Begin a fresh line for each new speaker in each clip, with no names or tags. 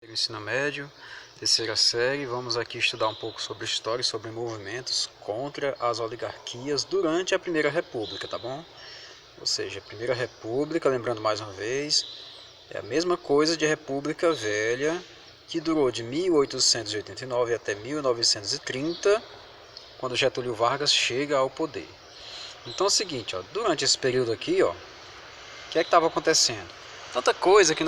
Ensino médio, terceira série. Vamos aqui estudar um pouco sobre história e sobre movimentos contra as oligarquias durante a Primeira República, tá bom? Ou seja, a Primeira República, lembrando mais uma vez, é a mesma coisa de República Velha, que durou de 1889 até 1930, quando Getúlio Vargas chega ao poder. Então é o seguinte, ó, durante esse período aqui, ó, o que é que estava acontecendo? Tanta coisa que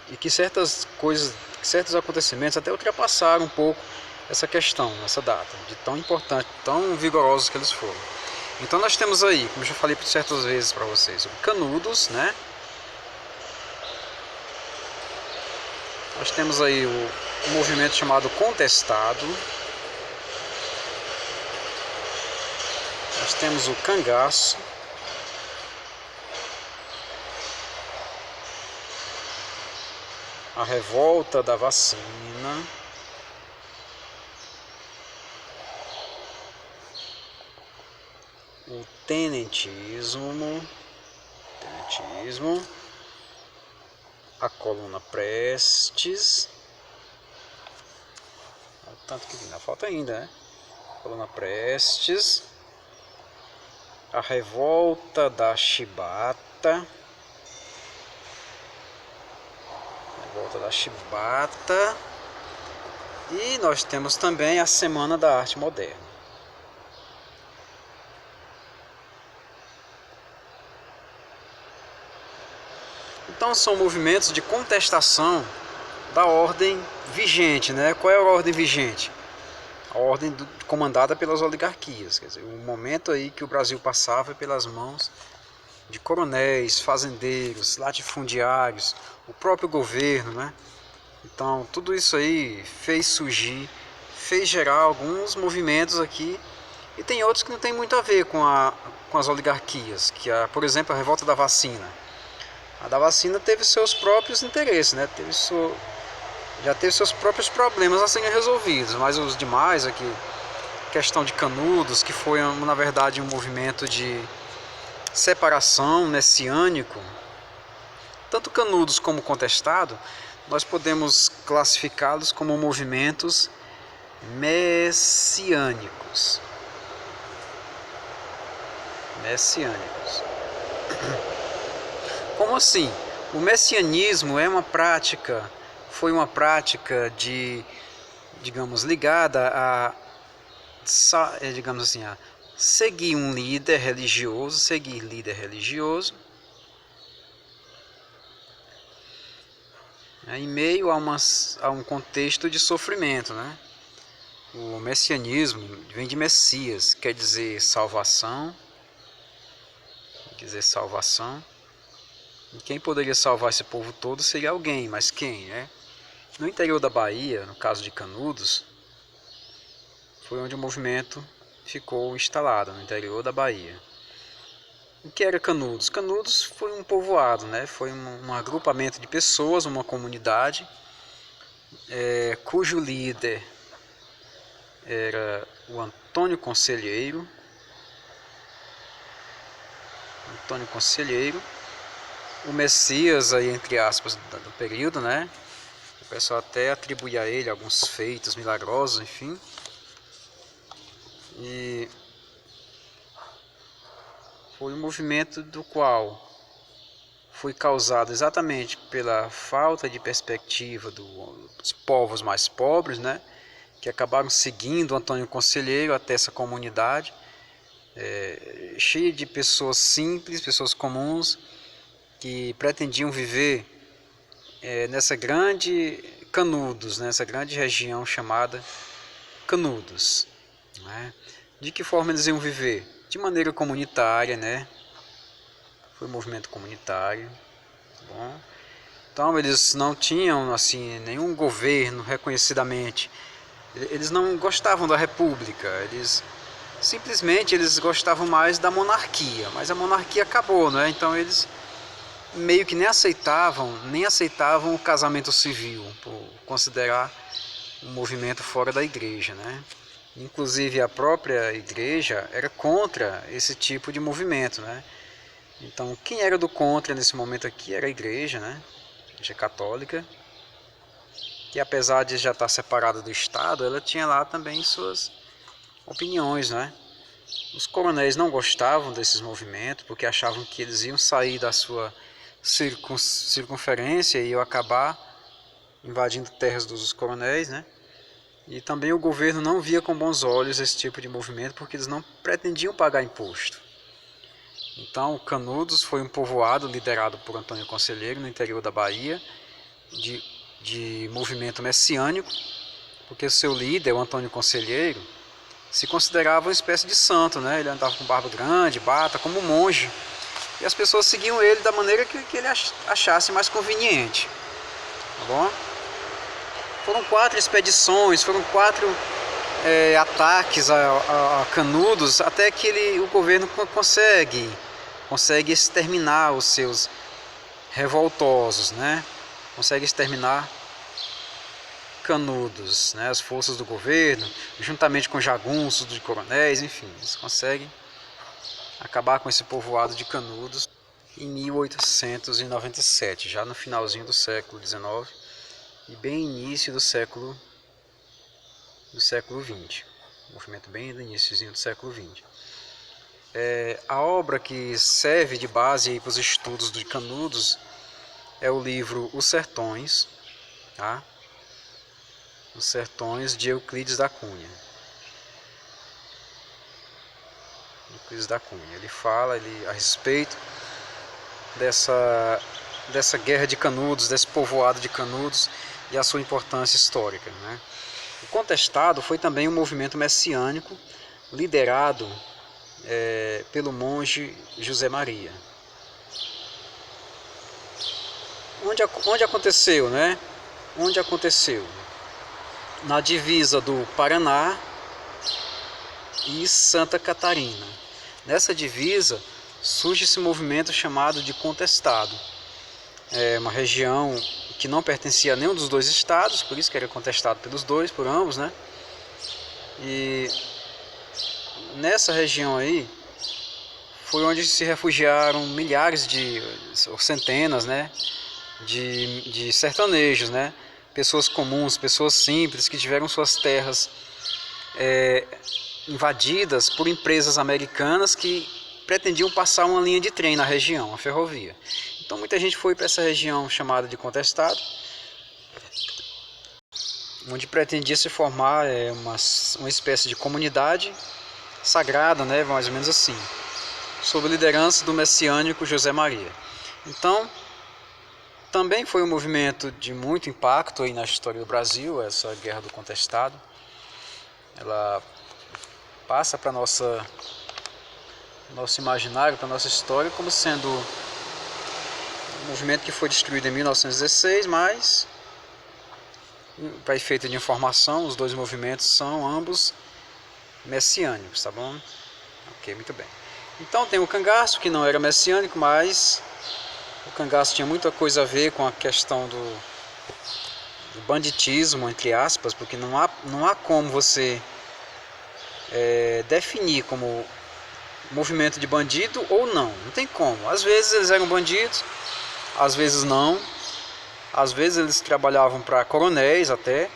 e que certas coisas, certos acontecimentos até ultrapassaram um pouco essa questão, essa data, de tão importante, tão vigorosos que eles foram. Então nós temos aí, como eu já falei por certas vezes para vocês, o Canudos, né? Nós temos aí o movimento chamado Contestado. Nós temos o Cangaço. A revolta da vacina. O tenentismo. A coluna Prestes. Tanto que ainda falta ainda, né? Coluna Prestes. A revolta da Chibata. E nós temos também a Semana da Arte Moderna. Então são movimentos de contestação da ordem vigente, né? Qual é a ordem vigente? A ordem comandada pelas oligarquias, quer dizer, o momento aí que o Brasil passava pelas mãos de coronéis, fazendeiros, latifundiários, o próprio governo, né? Então tudo isso aí fez gerar alguns movimentos aqui, e tem outros que não tem muito a ver com as oligarquias, que por exemplo a revolta da vacina. A da vacina teve seus próprios interesses, né? Já teve seus próprios problemas a serem resolvidos, mas os demais aqui, questão de Canudos, que foi na verdade um movimento de separação messiânico, tanto Canudos como Contestado, nós podemos classificá-los como movimentos messiânicos. Como assim? O messianismo foi uma prática digamos, ligada a seguir líder religioso, né, em meio a um contexto de sofrimento, né? O messianismo vem de Messias, quer dizer salvação. E quem poderia salvar esse povo todo seria alguém, mas quem, né? No interior da Bahia, no caso de Canudos, foi onde o movimento ficou instalado, no interior da Bahia. O que era Canudos? Canudos foi um povoado, né? Foi um agrupamento de pessoas, uma comunidade, cujo líder era o Antônio Conselheiro. O Messias, aí, entre aspas, do período, né? O pessoal até atribui a ele alguns feitos milagrosos, enfim. E foi um movimento do qual foi causado exatamente pela falta de perspectiva dos povos mais pobres, né? Que acabaram seguindo o Antônio Conselheiro até essa comunidade, cheia de pessoas simples, pessoas comuns, que pretendiam viver nessa grande Canudos, nessa grande região chamada Canudos, né? De que forma eles iam viver? De maneira comunitária, né? Foi um movimento comunitário, tá bom? Então eles não tinham assim nenhum governo reconhecidamente. Eles não gostavam da república, eles gostavam mais da monarquia, mas a monarquia acabou, né? Então eles meio que nem aceitavam o casamento civil, por considerar um movimento fora da igreja, né? Inclusive a própria igreja era contra esse tipo de movimento, né? Então quem era do contra nesse momento aqui era a igreja, né? A igreja católica, que apesar de já estar separada do Estado, ela tinha lá também suas opiniões, né? Os coronéis não gostavam desses movimentos porque achavam que eles iam sair da sua circunferência e iam acabar invadindo terras dos coronéis, né? E também o governo não via com bons olhos esse tipo de movimento porque eles não pretendiam pagar imposto. Então, Canudos foi um povoado liderado por Antônio Conselheiro no interior da Bahia, de movimento messiânico, porque o seu líder, o Antônio Conselheiro, se considerava uma espécie de santo, né? Ele andava com barba grande, bata, como um monge. E as pessoas seguiam ele da maneira que ele achasse mais conveniente. Tá bom? Foram 4 expedições, foram 4 ataques a Canudos, até que o governo consegue exterminar os seus revoltosos, né? Consegue exterminar Canudos, né? As forças do governo, juntamente com jagunços de coronéis, enfim, eles conseguem acabar com esse povoado de Canudos em 1897, já no finalzinho do século XIX e bem início do século XX, movimento bem do iníciozinho do século XX. A obra que serve de base para os estudos de Canudos é o livro Os Sertões, tá? Os Sertões de Euclides da Cunha. Euclides da Cunha. Ele fala a respeito dessa guerra de Canudos, desse povoado de Canudos e a sua importância histórica, né? O Contestado foi também um movimento messiânico liderado pelo monge José Maria. Onde aconteceu, né? Onde aconteceu? Na divisa do Paraná e Santa Catarina. Nessa divisa surge esse movimento chamado de Contestado. É uma região que não pertencia a nenhum dos dois estados, por isso que era contestado por ambos, né? E nessa região aí foi onde se refugiaram milhares ou centenas, né, de sertanejos, né? Pessoas comuns, pessoas simples que tiveram suas terras invadidas por empresas americanas que pretendiam passar uma linha de trem na região, a ferrovia. Então muita gente foi para essa região chamada de Contestado, onde pretendia se formar uma espécie de comunidade sagrada, né, mais ou menos assim, sob a liderança do messiânico José Maria. Então, também foi um movimento de muito impacto aí na história do Brasil, essa Guerra do Contestado. Ela passa para nosso imaginário, para nossa história, como sendo um movimento que foi destruído em 1916, mas, para efeito de informação, os dois movimentos são ambos messiânicos, tá bom? Ok, muito bem. Então tem o cangaço, que não era messiânico, mas o cangaço tinha muita coisa a ver com a questão do banditismo, entre aspas, porque não há como você definir como movimento de bandido ou não tem como. Às vezes eles eram bandidos, às vezes não, às vezes eles trabalhavam para coronéis até,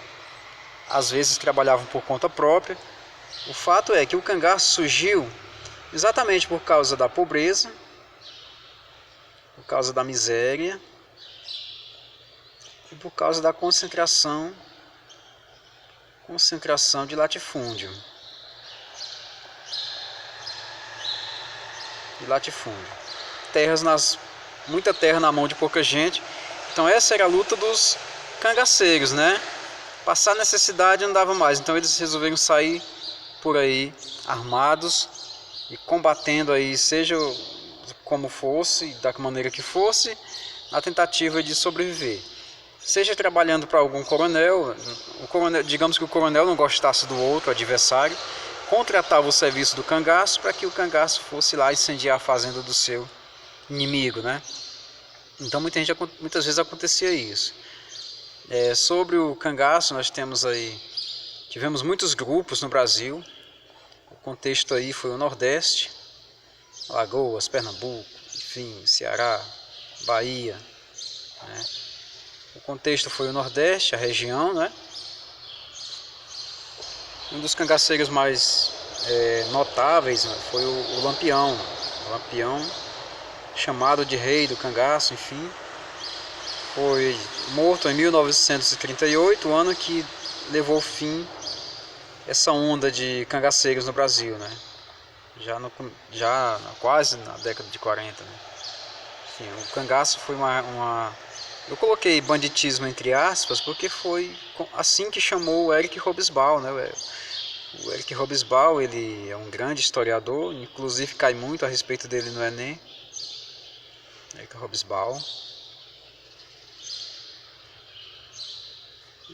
às vezes trabalhavam por conta própria. O fato é que o cangaço surgiu exatamente por causa da pobreza, por causa da miséria e por causa da concentração de latifúndio. Muita terra na mão de pouca gente. Então essa era a luta dos cangaceiros, né? Passar necessidade não dava mais. Então eles resolveram sair por aí armados e combatendo aí, seja como fosse, da maneira que fosse, na tentativa de sobreviver. Seja trabalhando para algum coronel, digamos que o coronel não gostasse do outro adversário, contratava o serviço do cangaço para que o cangaço fosse lá incendiar a fazenda do seu inimigo, né? Então muitas vezes acontecia isso. Sobre o cangaço, nós tivemos muitos grupos no Brasil. O contexto aí foi o Nordeste, Alagoas, Pernambuco, enfim, Ceará, Bahia, né? contexto foi o Nordeste, a região, né? Um dos cangaceiros mais notáveis, né, foi o Lampião. O Lampião, chamado de rei do cangaço, enfim, foi morto em 1938, o ano que levou fim essa onda de cangaceiros no Brasil, né? Já quase na década de 40, né? Enfim, o cangaço foi eu coloquei banditismo entre aspas porque foi assim que chamou o Eric Hobsbawm, né? O Eric Hobsbawm, ele é um grande historiador, inclusive cai muito a respeito dele no Enem. Eric Hobsbawm.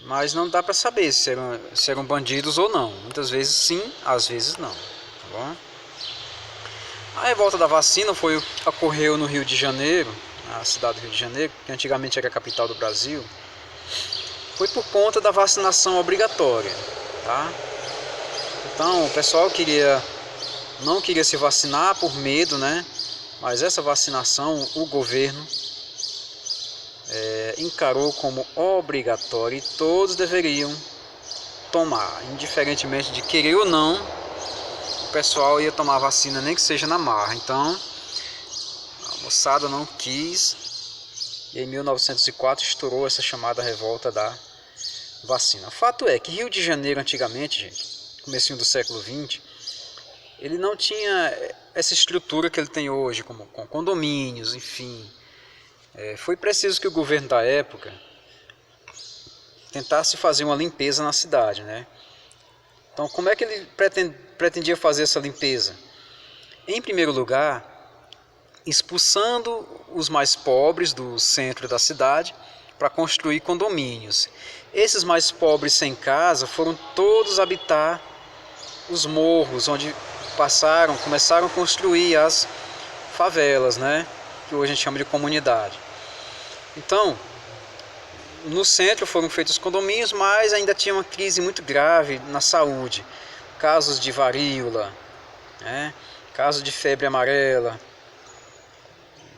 Mas não dá para saber se eram bandidos ou não. Muitas vezes sim, às vezes não. Tá bom? A revolta da vacina ocorreu no Rio de Janeiro, na cidade do Rio de Janeiro, que antigamente era a capital do Brasil. Foi por conta da vacinação obrigatória, tá? Então o pessoal não queria se vacinar por medo, né? Mas essa vacinação o governo encarou como obrigatória e todos deveriam tomar, indiferentemente de querer ou não. O pessoal ia tomar vacina, nem que seja na marra. Então a moçada não quis, e em 1904 estourou essa chamada revolta da vacina. O fato é que Rio de Janeiro antigamente, gente, comecinho do século XX, ele não tinha essa estrutura que ele tem hoje, com condomínios, enfim. Foi preciso que o governo da época tentasse fazer uma limpeza na cidade, né? Então, como é que ele pretendia fazer essa limpeza? Em primeiro lugar, expulsando os mais pobres do centro da cidade para construir condomínios. Esses mais pobres sem casa foram todos habitar os morros, onde começaram a construir as favelas, né? Que hoje a gente chama de comunidade. Então, no centro foram feitos condomínios, mas ainda tinha uma crise muito grave na saúde. Casos de varíola, né? Casos de febre amarela,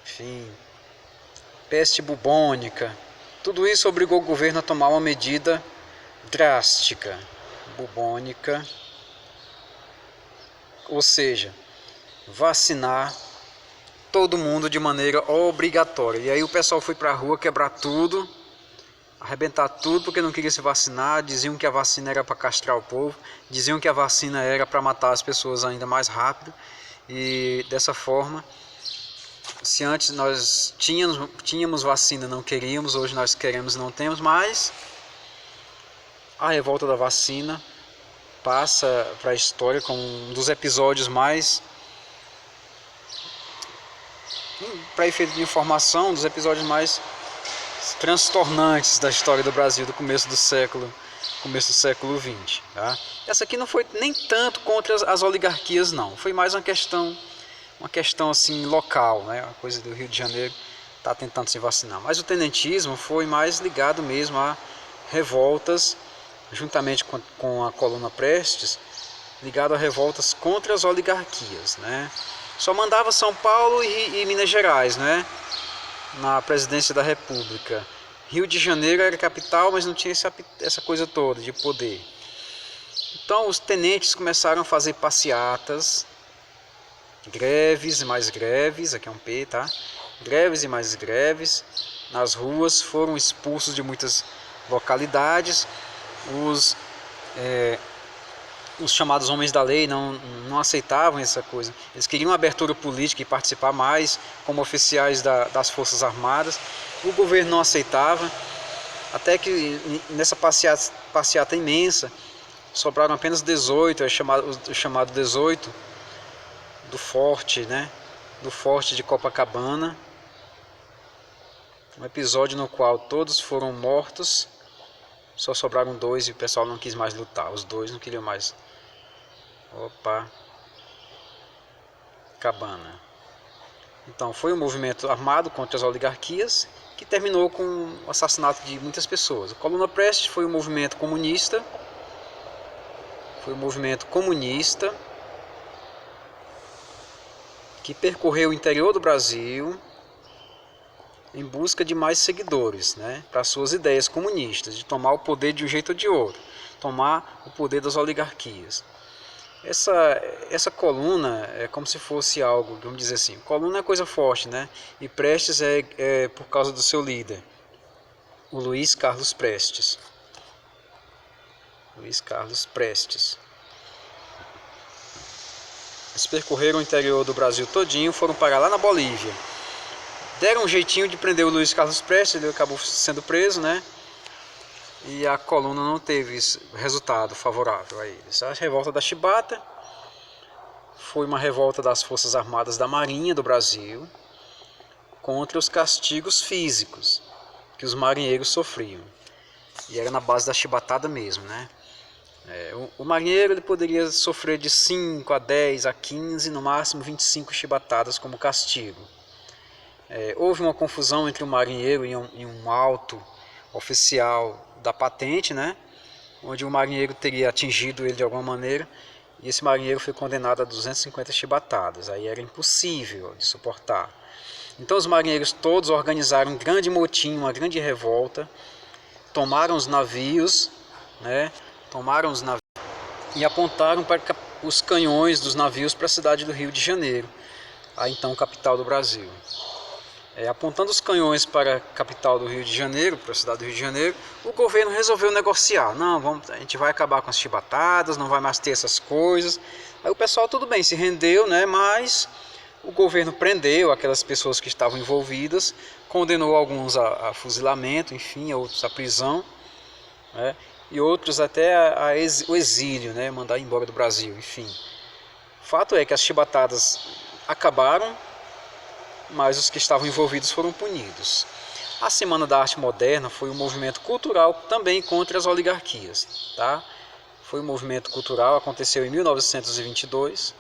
enfim, peste bubônica. Tudo isso obrigou o governo a tomar uma medida drástica, bubônica, ou seja, vacinar todo mundo de maneira obrigatória. E aí o pessoal foi para a rua quebrar tudo, arrebentar tudo porque não queria se vacinar. Diziam que a vacina era para castrar o povo, diziam que a vacina era para matar as pessoas ainda mais rápido. E dessa forma, se antes nós tínhamos vacina, não queríamos, hoje nós queremos e não temos. Mas a revolta da vacina passa para a história como um dos episódios mais, para efeito de informação, um dos episódios mais transtornantes da história do Brasil do começo do século XX, tá? Essa aqui não foi nem tanto contra as oligarquias, não. Foi mais uma questão assim local, né? A coisa do Rio de Janeiro tá tentando se vacinar. Mas o tenentismo foi mais ligado mesmo a revoltas, juntamente com a coluna Prestes, ligado a revoltas contra as oligarquias, né? Só mandava São Paulo e Minas Gerais, né? Na presidência da República. Rio de Janeiro era a capital, mas não tinha essa coisa toda de poder. Então os tenentes começaram a fazer passeatas, greves e mais greves, aqui é um P, tá? Greves e mais greves nas ruas, foram expulsos de muitas localidades. Os chamados homens da lei não aceitavam essa coisa. Eles queriam abertura política e participar mais como oficiais das Forças Armadas. O governo não aceitava, até que nessa passeata imensa sobraram apenas 18, o chamado 18 do forte, né? Do forte de Copacabana. Um episódio no qual todos foram mortos, só sobraram 2 e o pessoal não quis mais lutar. Os 2 não queriam mais. Cabana. Então foi um movimento armado contra as oligarquias que terminou com o assassinato de muitas pessoas. A Coluna Prestes foi um movimento comunista. Que percorreu o interior do Brasil. em busca de mais seguidores, né, para suas ideias comunistas, de tomar o poder de um jeito ou de outro, tomar o poder das oligarquias. Essa coluna é como se fosse algo, vamos dizer assim, coluna é coisa forte, né? E Prestes é por causa do seu líder, o Luiz Carlos Prestes. Luiz Carlos Prestes. Eles percorreram o interior do Brasil todinho, foram parar lá na Bolívia. Deram um jeitinho de prender o Luiz Carlos Prestes, ele acabou sendo preso, né? E a coluna não teve resultado favorável a eles. A revolta da Chibata foi uma revolta das Forças Armadas da Marinha do Brasil contra os castigos físicos que os marinheiros sofriam. E era na base da chibatada mesmo, né? O marinheiro ele poderia sofrer de 5 a 10 a 15, no máximo 25 chibatadas como castigo. Houve uma confusão entre o marinheiro e um alto oficial da patente, né? Onde o marinheiro teria atingido ele de alguma maneira, e esse marinheiro foi condenado a 250 chibatadas. Aí era impossível de suportar. Então os marinheiros todos organizaram um grande motim, uma grande revolta, tomaram os navios, né? E apontaram para os canhões dos navios para a cidade do Rio de Janeiro, a então capital do Brasil. Apontando os canhões para a capital do Rio de Janeiro, para a cidade do Rio de Janeiro, o governo resolveu negociar. Não, a gente vai acabar com as chibatadas, não vai mais ter essas coisas. Aí o pessoal tudo bem, se rendeu, né? Mas o governo prendeu aquelas pessoas que estavam envolvidas, condenou alguns a fuzilamento, enfim, outros à prisão, né? E outros até o exílio, né? Mandar embora do Brasil, enfim. Fato é que as chibatadas acabaram, mas os que estavam envolvidos foram punidos. A Semana da Arte Moderna foi um movimento cultural também contra as oligarquias, tá? Foi um movimento cultural, aconteceu em 1922,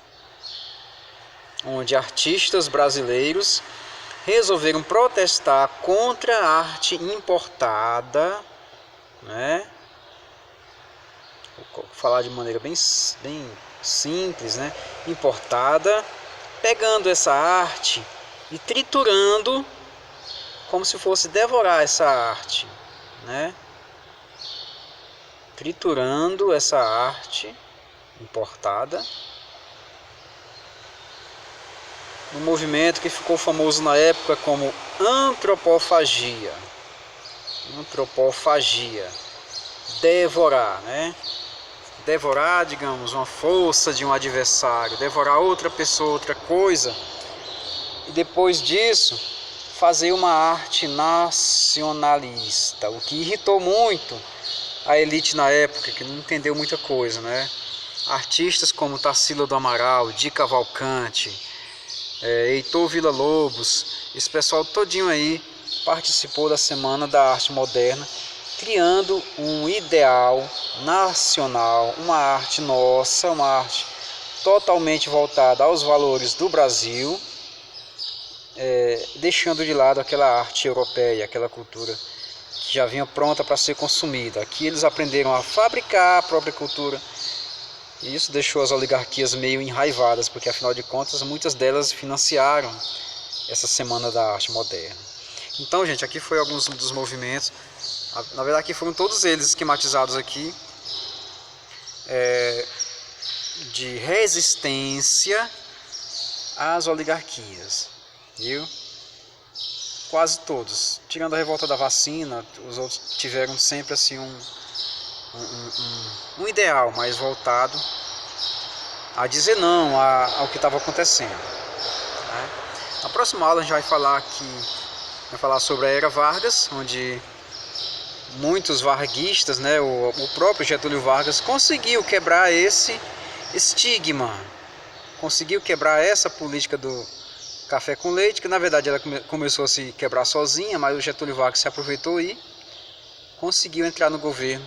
onde artistas brasileiros resolveram protestar contra a arte importada, né? Vou falar de maneira bem simples, né? Importada, pegando essa arte e triturando como se fosse devorar essa arte, né? Triturando essa arte importada. Um movimento que ficou famoso na época como antropofagia. Antropofagia. Devorar, né? Devorar, digamos, uma força de um adversário, devorar outra pessoa, outra coisa. E depois disso, fazer uma arte nacionalista, o que irritou muito a elite na época, que não entendeu muita coisa, né? Artistas como Tarsila do Amaral, Di Cavalcante, Heitor Villa-Lobos, esse pessoal todinho aí participou da Semana da Arte Moderna, criando um ideal nacional, uma arte nossa, uma arte totalmente voltada aos valores do Brasil, deixando de lado aquela arte europeia, aquela cultura que já vinha pronta para ser consumida. Aqui eles aprenderam a fabricar a própria cultura, e isso deixou as oligarquias meio enraivadas, porque afinal de contas muitas delas financiaram essa Semana da Arte Moderna. Então, gente, aqui foi alguns dos movimentos. Na verdade, aqui foram todos eles esquematizados aqui, de resistência às oligarquias, viu? Quase todos, tirando a revolta da vacina, os outros tiveram sempre assim um ideal mais voltado a dizer não ao que estava acontecendo, né? Na próxima aula a gente vai falar sobre a Era Vargas, onde muitos varguistas, né, o próprio Getúlio Vargas conseguiu quebrar esse estigma, conseguiu quebrar essa política do café com leite, que na verdade ela começou a se quebrar sozinha, mas o Getúlio Vargas se aproveitou e conseguiu entrar no governo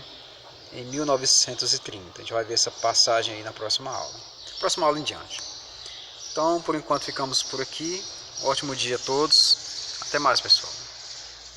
em 1930. A gente vai ver essa passagem aí na próxima aula em diante. Então, por enquanto ficamos por aqui. Ótimo dia a todos. Até mais, pessoal.